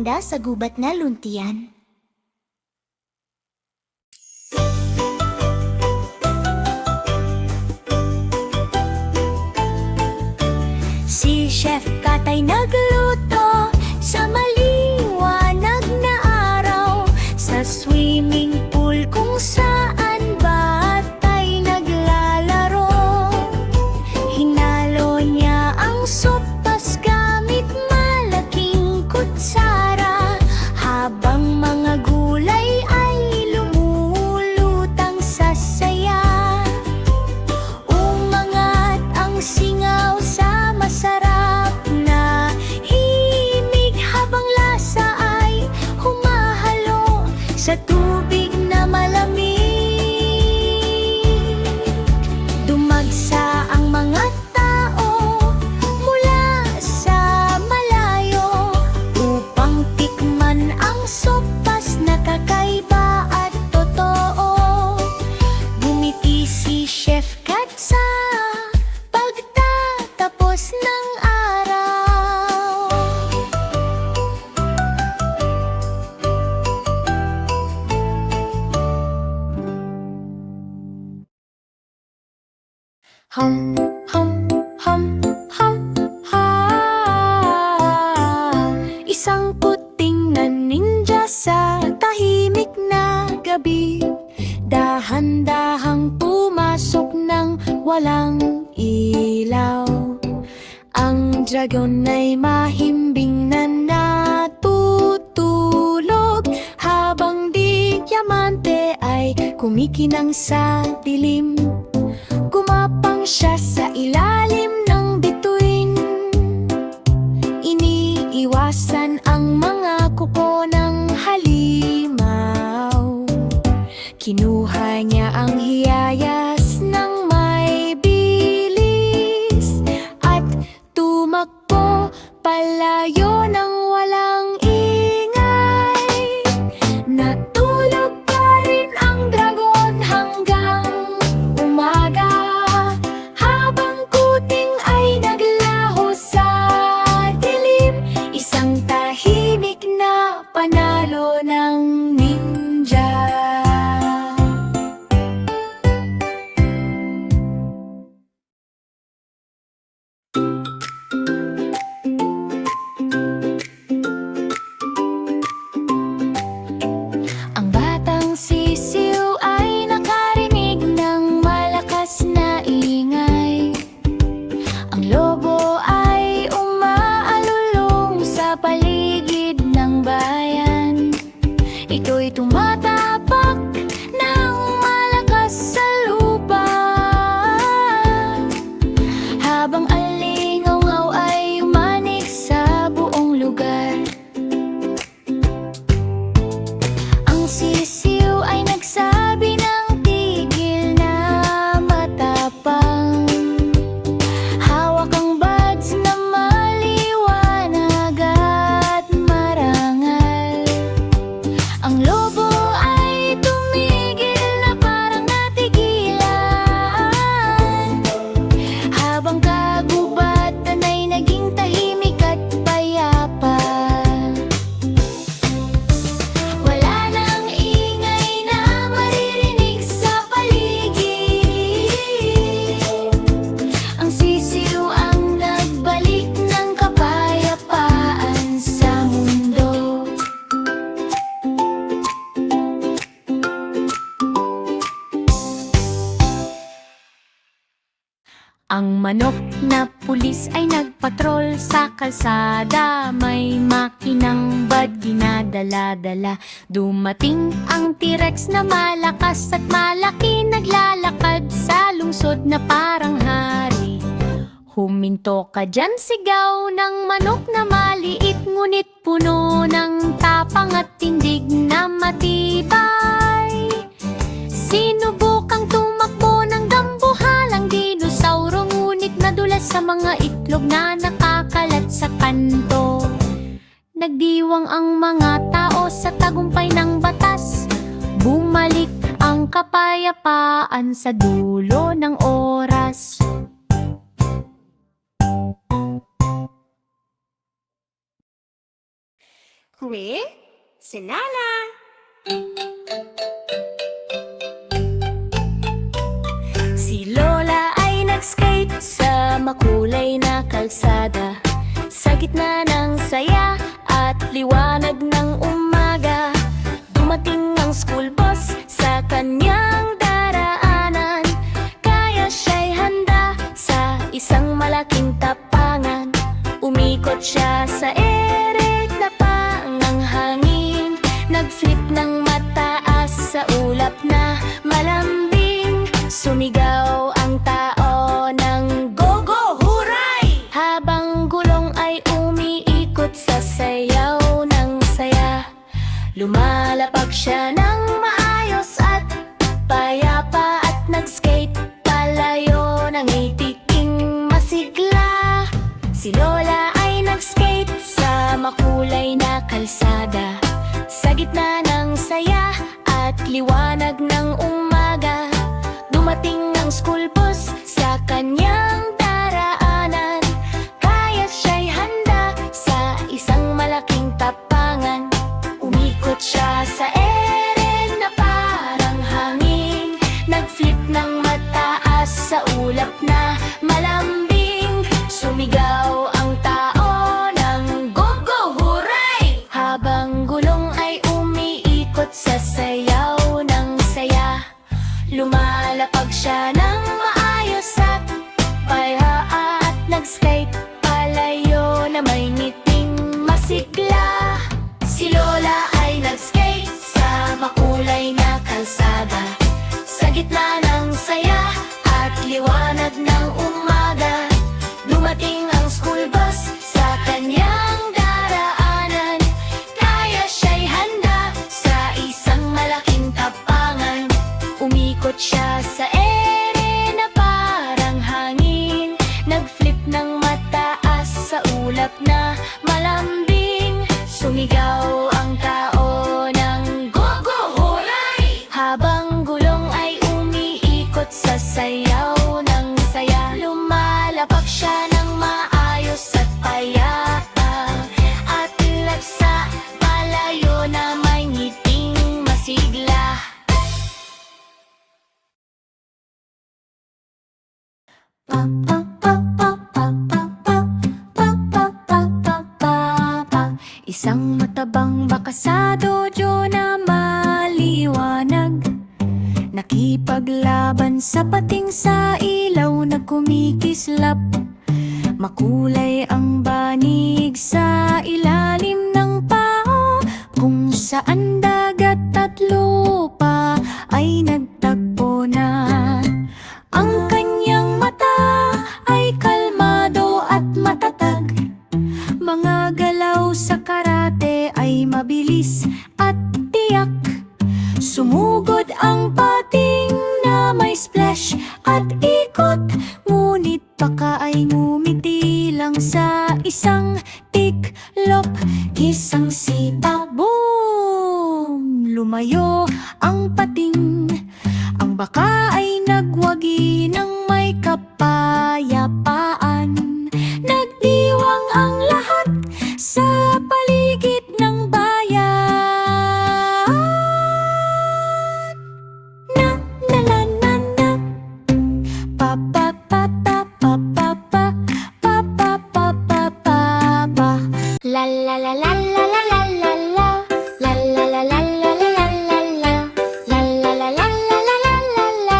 maganda sa gubat na luntian. Si Chef Kat ay nagluto sa maliwanag na araw, sa swimming pool kung saan bata ay naglalaro. Hinalo niya ang sopas gamit malaking kutsara, habang mga gulay ay lumulutang sa saya. Umangat ang singaw sa masarap na himig, habang lasa ay humahalo sa tubig na malamig. Dumagsa ang mga tao mula sa malayo upang tikman ang sopas na kakaiba at totoo. Bumiti si Chef Kat sa pagtatapos ng araw. Hum, hum, hum, hum, ha. Isang puting na ninja sa tahimik na gabi, dahan-dahang pumasok ng walang ilaw. Ang dragon ay mahimbing na natutulog, habang diamante ay kumikinang sa dilim. Gumapang siya sa ilalim ng bituin, iniiwasan ang mga kuko ng halimaw. Kinuha niya ang hiyayas ng may bilis at tumakbo palayo ng walang ingay. Natulog pa rin ang dragon hanggang umaga, habang kuting ay naglaho sa dilim. Isang tahimik na panalo ng ninja. Ang batang sisiw ay nakarinig ng malakas na ingay. Ang lobo ay umaalulong sa paligid ng bayan. Ito'y tumatapak ng malakas sa lupa, habang alingaw ay umanik sa buong lugar. Ang sisiw ay nagsabi ng tigil na matapang, hawak ang buds na maliwanag at marangal. Ang lobo ay tumigil na parang natigilan, habang kagubatan ay naging tahimik at payapa. Wala nang ingay na maririnig sa paligid. Ang sisiw ang nagbalik ng kapayapaan sa mundo. Ang manok na pulis ay nagpatrol sa kalsada, may makinang bad dinadala-dala. Dumating ang T-Rex na malakas at malaki, naglalakad sa lungsod na parang hari. Huminto ka dyan, sigaw ng manok na maliit, ngunit puno ng tapang at tindig na matibay. Sinubukang tumakbo ng dambuhalang dinosauro, ngunit nadulas sa mga itlog na nakakalat sa kanto. Nagdiwang ang mga tao sa tagumpay ng batas, bumalik ang kapayapaan sa dulo ng oras. Kwe? Sinala. Si Lola ay nag-skate sa makulay na kalsada, sa gitna ng saya at liwanag ng umaga. Dumating ang school bus sa kanyang daraanan, kaya siya'y handa sa isang malaking tapangan. Umikot siya sa ere na pangang hangin, nag-flip ng mataas sa ulap na malambing. Sumigaw ang tao ng go go huray! Habang gulong ay umiikot sa sayaw ng saya, lumalapag siya ng maayos at payapa, at nag-skate palayo ng itiking masigla. Si Lola ay nag-skate sa makulay na kalsada, sa gitna ng saya at liwanag ng umaga. Dumating ang school bus sa kanyang daraanan, kaya siya'y handa sa isang malaking tapangan. Umikot siya sa ere na parang hangin, nag-flip ng mataas sa ulap na malambing. Sumigaw ang tao ng go go huray! Habang gulong ay umiikot sa sayaw ng saya, lumalapag siya ng maayos at payapa, at nag-skate palayo na may ngiting masigla. Si Lola ay nag-skate sa makulay na kalsada, sa gitna ng saya at liwanag ng umaga. Dumating ang school bus sa kanyang daraanan, kaya siya'y handa sa isang malaking tapangan. Umikot siya sa ere na parang hangin, nag-flip ng mataas sa ulap na malambing. Sumigaw ang tao ng go go huray! Habang gulong ay umiikot sa sayaw ng saya, lumalapag siya ng maayos at payapa, at lagsa palayo na may ngiting masigla. Pa pa pa pa pa pa pa pa pa pa pa pa pa. Isang matabang baka sa dojo na maliwanag, nakipaglaban sa pating sa ilaw na kumikislap. Makulay ang banig sa ilalim ng pao, kung saan dagat at lupa ay nagtagpo na. Ang kanyang mata ay kalmado at matatag, mga galaw sa karate ay mabilis at tiyak. Sumugod ang pating na may splash at ikot, ngunit baka ay ngumiti lang sa isang tiklop. Isang sita, boom! Lumayo ang pating. Ang baka ay nagwagi ng may kapayapaan. Nagdiwang ang lahat sa paligid ng bayan. Na na na na na, pa pa pa pa pa pa pa pa pa pa pa pa pa. La la la la la la la la la. La la la la la la la la la. La la la la la la la la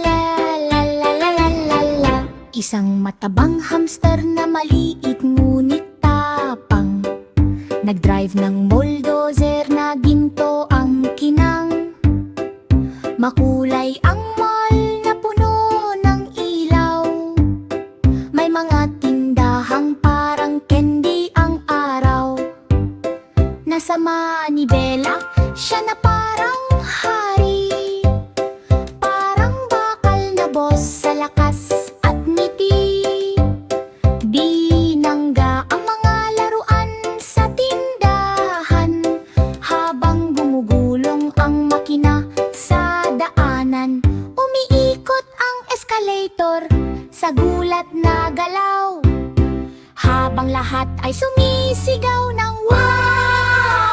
la. La la la la la la la. Isang matabang hamster na maliit ngunit tapang, nag-drive ng bulldozer na ginto ang kinang. Makulay ang mall na puno ng ilaw, may mga tindahang parang candy ang araw. Nasa manibela siya na parang hari, parang bakal na boss sa lakas at ngiti. Binangga ang mga laruan sa tindahan, habang gumugulong ang makina sa daanan. Umiikot ang escalator sa gulat na galaw, habang lahat ay sumisigaw ng wow!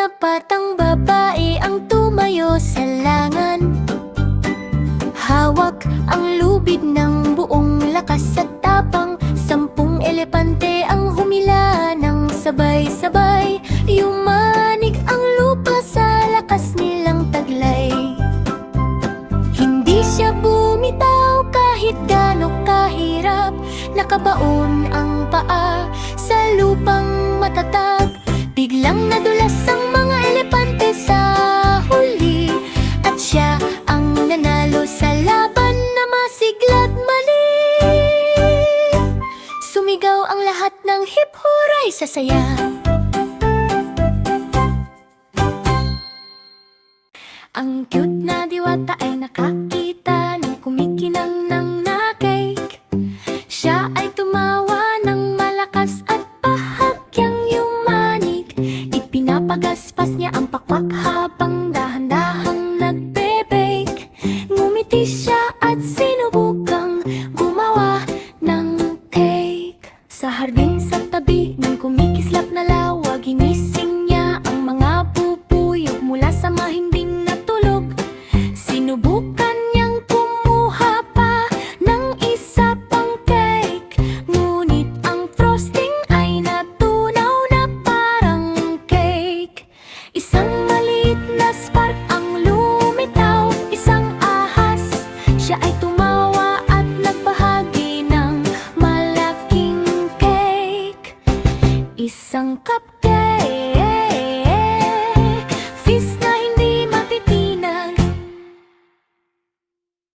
na batang babae ang tumayo sa langan. Hawak ang lubid ng buong lakas at tapang. 10 elepante ang humila ng sabay-sabay. Yumanig ang lupa sa lakas nilang taglay. Hindi siya bumitaw kahit gaano kahirap. Nakabaon ang paa sa lupang matatag. Biglang nadulas ang mga elepante sa huli, at siya ang nanalo sa laban na masigla't mali. Sumigaw ang lahat ng hip-hooray sa saya. Ang cute na diwata ay nakakita ng kumikinang ng na-cake. Siya ay tumawa ng malakas at bahagyang yumanig. Ipinapagaspas niya ang pakpak habang dahan-dahang nagbe-bake. Ngumiti siya at sinubukang gumawa ng cake. Sa hardin sa tabi ng kumikislap na lawa, ginising niya ang mga bubuyog mula sa mahimbing na tulog. Sinubukan niyang kumuha pa ng isa pang cake, ngunit ang frosting ay natunaw na parang cake. Isang maliit na spark ang lumitaw, isang ahas. Siya ay tumawa at nagbahagi ng malaking cake. Isang cup